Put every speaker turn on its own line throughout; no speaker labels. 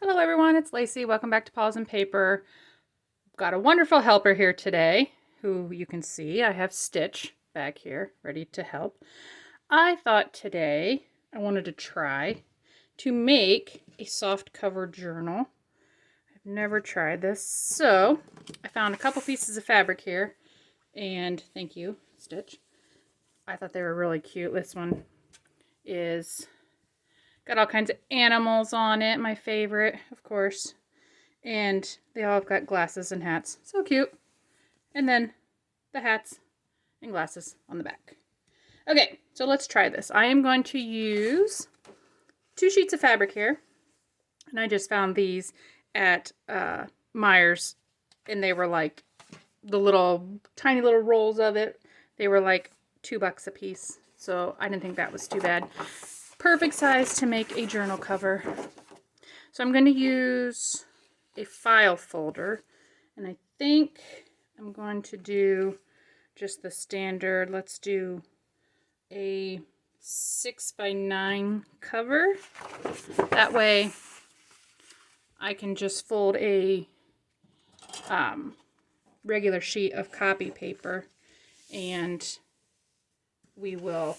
Hello everyone, it's Lacey. Welcome back to Paws and Paper. Got a wonderful helper here today who you can see. I have Stitch back here ready to help. I thought today I wanted to try to make a soft cover journal. I've never tried this, so I found a couple pieces of fabric here, and thank you, Stitch. I thought they were really cute. This one is got all kinds of animals on it, my favorite, of course. And they all have got glasses and hats. So cute. And then the hats and glasses on the back. Okay, so let's try this. I am going to use 2 sheets of fabric here. And I just found these at Meijer's. And they were like the tiny little rolls of it. They were like $2 a piece. So I didn't think that was too bad. Perfect size to make a journal cover. So I'm going to use a file folder, and I think I'm going to do just the standard. Let's do a 6x9 cover. That way I can just fold a regular sheet of copy paper, and we will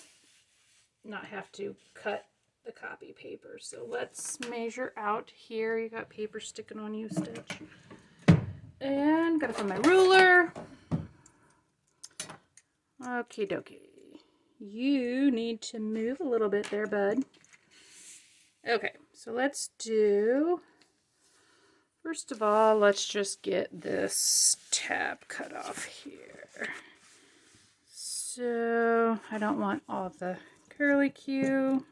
not have to cut the copy paper. So let's measure out here. You got paper sticking on you, Stitch. And gotta find my ruler. Okie dokie. You need to move a little bit there, bud. Okay, so let's do, first of all, let's just get this tab cut off here. So I don't want all the curlicue.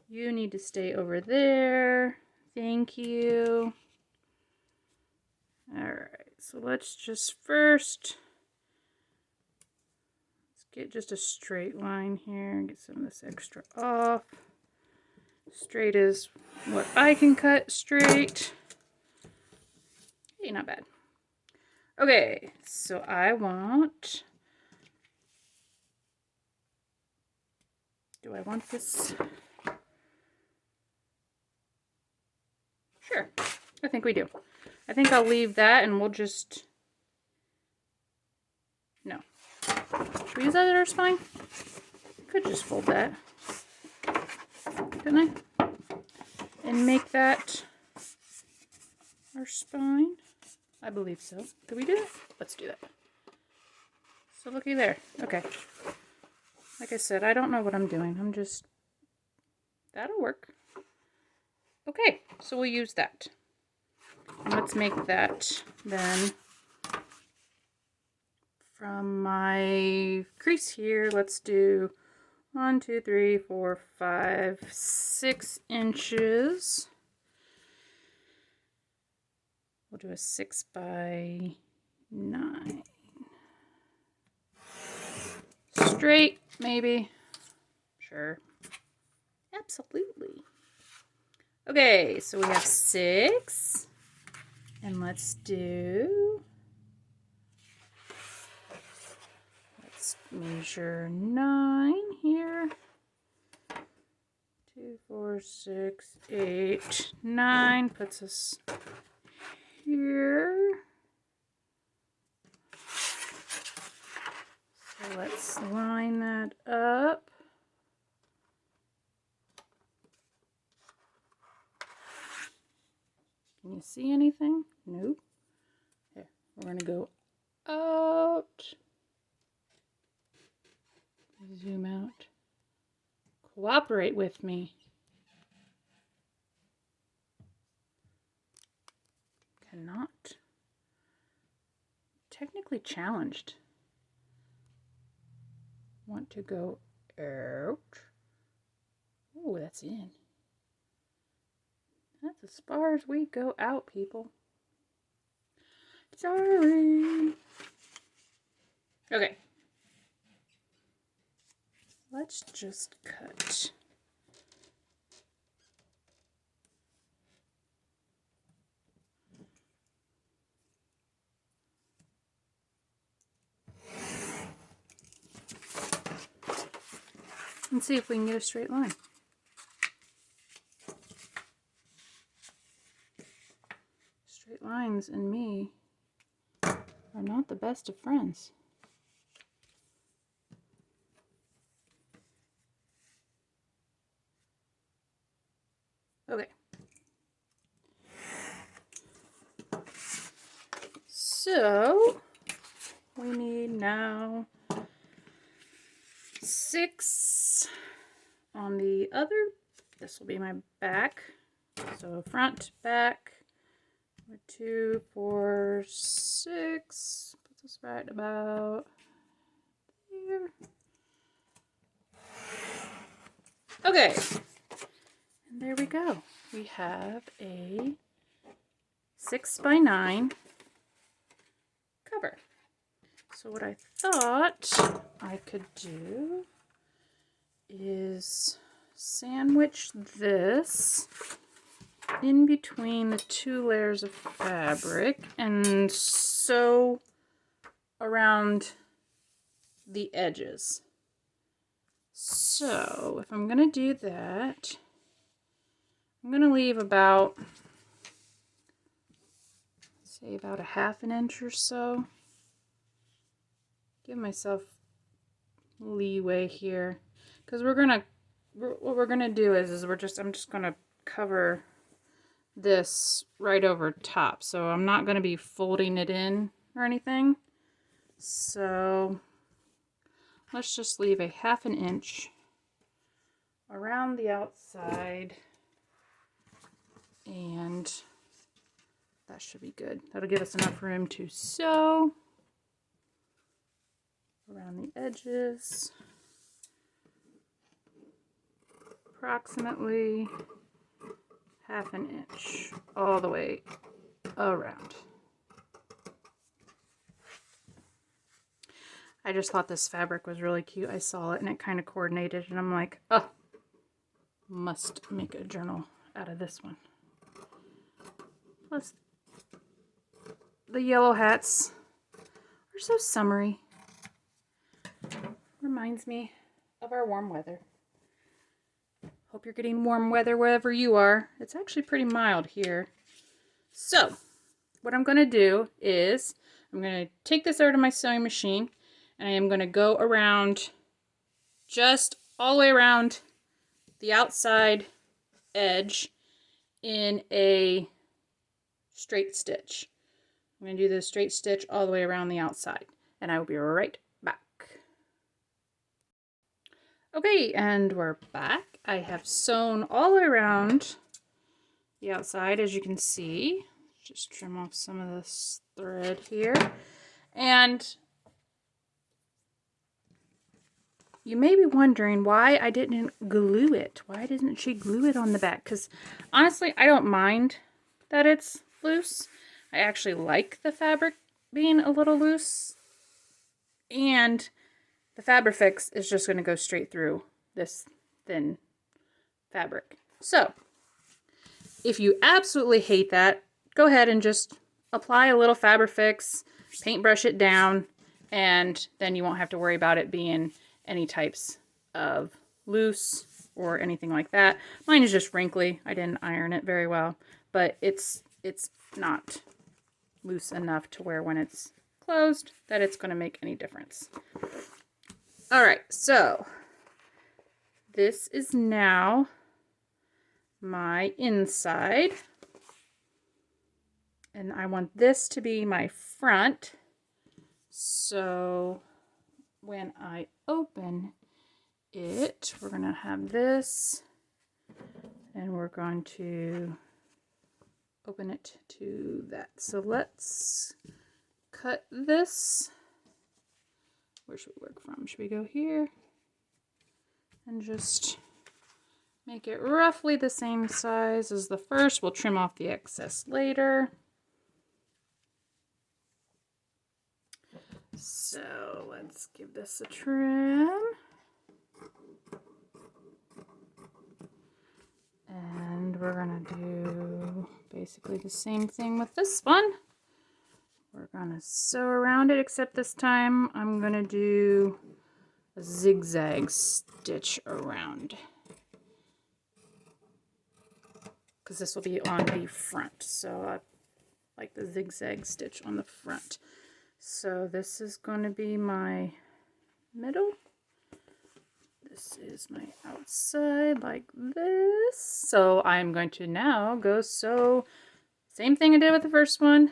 You need to stay over there. Thank you. Alright, so let's just first, let's get just a straight line here. Get some of this extra off. Straight is what I can cut straight. Hey, not bad. Okay, so I want, do I want this? Sure, I think we do. I think I'll leave that and we'll just, no. Should we use that as our spine? Could just fold that, couldn't I? And make that our spine. I believe so. Could we do that? Let's do that. So looky there. Okay. Like I said, I don't know what I'm doing. I'm just, that'll work. Okay, so we'll use that. Let's make that then from my crease here. Let's do 1, 2, 3, 4, 5, 6 inches. We'll do a 6x9. Straight, maybe. Sure. Absolutely. Okay, so we have 6. And let's measure 9 here. 2, 4, 6, 8, 9 puts us here. So let's line that up. Can you see anything? Nope. Here, we're going to go out. Zoom out. Cooperate with me. Cannot. Technically challenged. Want to go out. Oh, that's in. That's as far as we go out, people. Sorry. Okay. Let's just cut. And see if we can get a straight line. Straight lines and me are not the best of friends. Okay. So we need now 6 on the other. This will be my back. So front, back, 2, 4, 6. Put this right about here. Okay. And there we go. We have a 6x9 cover. So what I thought I could do is sandwich this in between the 2 layers of fabric and sew around the edges. So if I'm gonna do that, I'm gonna leave about, say about a 1/2 inch or so. Give myself leeway here, because what we're gonna do is I'm just gonna cover this right over top, so I'm not gonna be folding it in or anything. So let's just leave a 1/2 inch around the outside, and that should be good. That'll give us enough room to sew around the edges, approximately 1/2 inch all the way around. I just thought this fabric was really cute. I saw it and it kind of coordinated, and I'm like, oh, must make a journal out of this one. Plus, the yellow hats are so summery. Reminds me of our warm weather. Hope you're getting warm weather wherever you are. It's actually pretty mild here. So, what I'm going to do is I'm going to take this over to my sewing machine, and I am going to go around, just all the way around the outside edge in a straight stitch. I'm going to do the straight stitch all the way around the outside, and I will be right back. Okay, and we're back. I have sewn all around the outside, as you can see. Just trim off some of this thread here. And you may be wondering why I didn't glue it. Why didn't she glue it on the back? Because honestly, I don't mind that it's loose. I actually like the fabric being a little loose. And the Fabrifix is just going to go straight through this thin fabric. So, if you absolutely hate that, go ahead and just apply a little Fabrifix, paintbrush it down, and then you won't have to worry about it being any types of loose or anything like that. Mine is just wrinkly. I didn't iron it very well, but it's not loose enough to where when it's closed that it's going to make any difference. All right, so this is now my inside, and I want this to be my front. So when I open it, we're going to have this, and we're going to open it to that. So let's cut this. Where should we work from? Should we go here? And just make it roughly the same size as the first. We'll trim off the excess later. So let's give this a trim. And we're gonna do basically the same thing with this one. We're gonna sew around it, except this time I'm gonna do a zigzag stitch around, because this will be on the front. So like the zigzag stitch on the front. So this is going to be my middle. This is my outside like this. So I'm going to now go sew, same thing I did with the first one,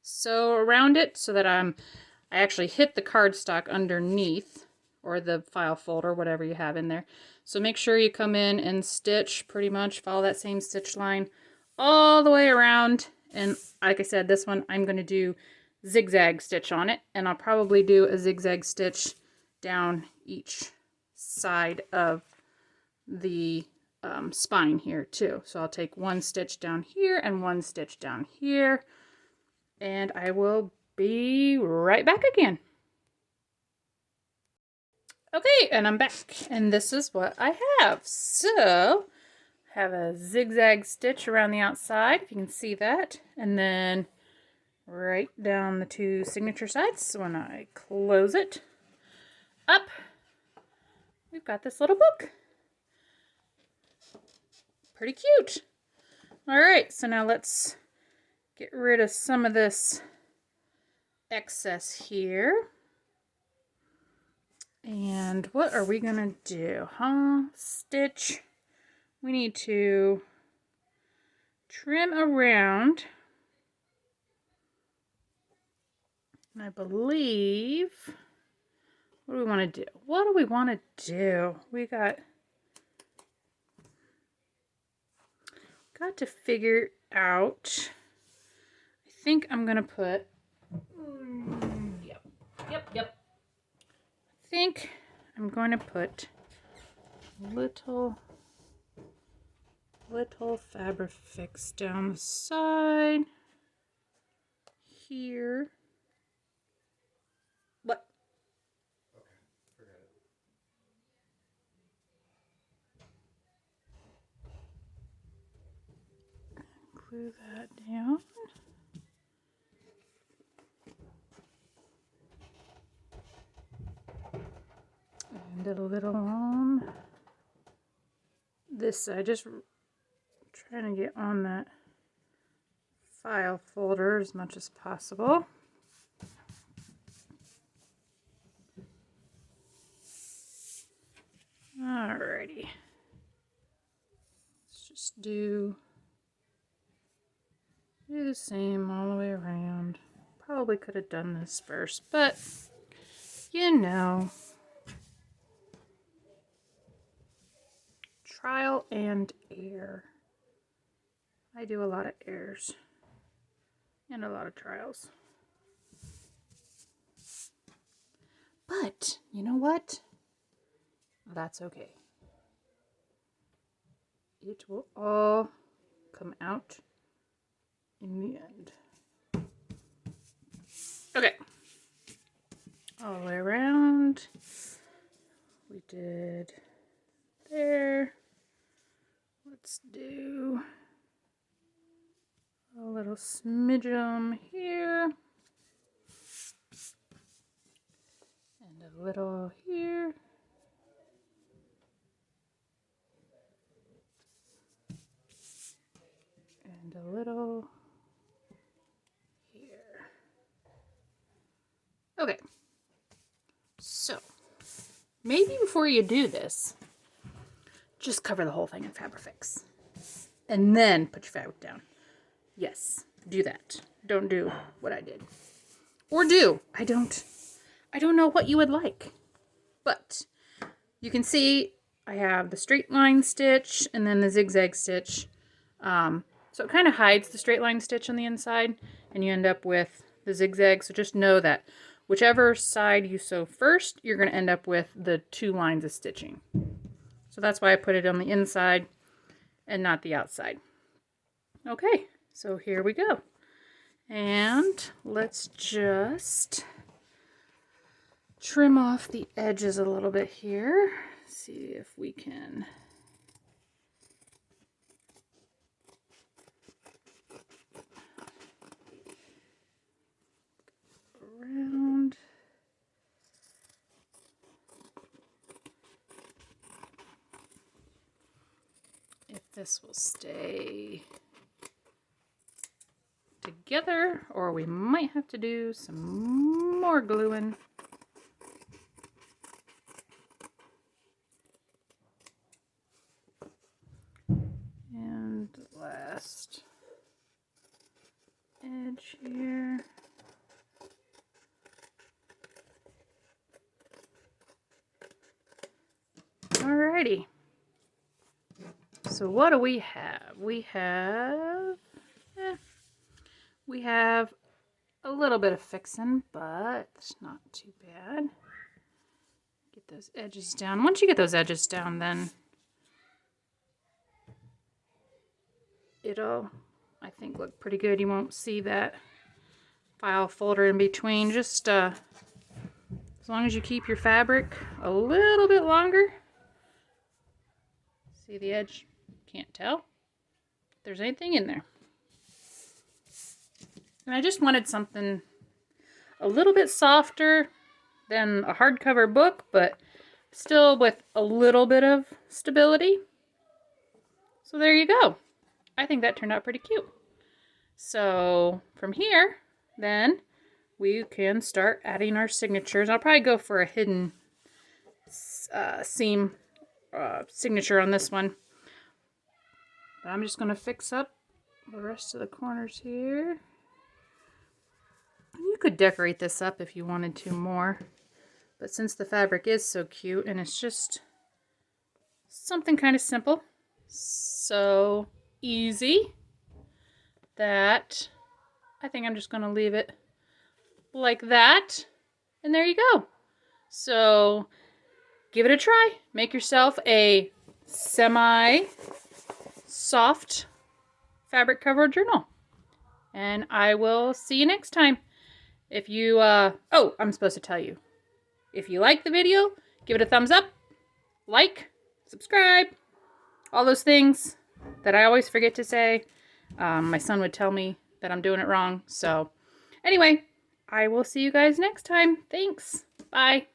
sew around it so that I actually hit the cardstock underneath, or the file folder, whatever you have in there. So make sure you come in and stitch, pretty much follow that same stitch line all the way around. And like I said, this one I'm going to do zigzag stitch on it, and I'll probably do a zigzag stitch down each side of the spine here too. So I'll take one stitch down here and one stitch down here, and I will be right back again. Okay, and I'm back, and this is what I have. So I have a zigzag stitch around the outside, if you can see that, and then right down the two signature sides. So when I close it up, we've got this little book. Pretty cute. All right, so now let's get rid of some of this excess here. And what are we gonna do, huh? Stitch. We need to trim around. And I believe, what do we want to do? What do we want to do? We got to figure out. I think I'm gonna put. Yep. I think I'm going to put little Fabrifix down the side here. What?
Okay, forget it.
Glue that down. And a little on this side, just trying to get on that file folder as much as possible. Alrighty. Let's just do the same all the way around. Probably could have done this first, but you know. Trial and error. I do a lot of errors and a lot of trials. But you know what? That's okay. It will all come out in the end. Okay. All the way around. We did there. Let's do a little smidgen here. And a little here. And a little here. Okay. So, maybe before you do this, just cover the whole thing in Fabrifix. And then put your fabric down. Yes, do that. Don't do what I did. Or do. I don't know what you would like. But you can see I have the straight line stitch and then the zigzag stitch. So it kind of hides the straight line stitch on the inside, and you end up with the zigzag. So just know that whichever side you sew first, you're going to end up with the two lines of stitching. So that's why I put it on the inside and not the outside. Okay, so here we go. And let's just trim off the edges a little bit here. See if we can around. If this will stay together, or we might have to do some more gluing. And the last edge here. Alrighty. So what do we have? We have a little bit of fixing, but it's not too bad. Get those edges down. Once you get those edges down, then it'll, I think, look pretty good. You won't see that file folder in between. Just as long as you keep your fabric a little bit longer. See the edge? Can't tell if there's anything in there. And I just wanted something a little bit softer than a hardcover book, but still with a little bit of stability. So there you go. I think that turned out pretty cute. So from here, then we can start adding our signatures. I'll probably go for a hidden seam signature on this one. But I'm just going to fix up the rest of the corners here. You could decorate this up if you wanted to more. But since the fabric is so cute and it's just something kind of simple, so easy, that I think I'm just going to leave it like that. And there you go. So give it a try. Make yourself a semi-soft fabric cover journal. And I will see you next time. If you, oh, I'm supposed to tell you. If you like the video, give it a thumbs up, like, subscribe, all those things that I always forget to say. My son would tell me that I'm doing it wrong. So anyway, I will see you guys next time. Thanks. Bye.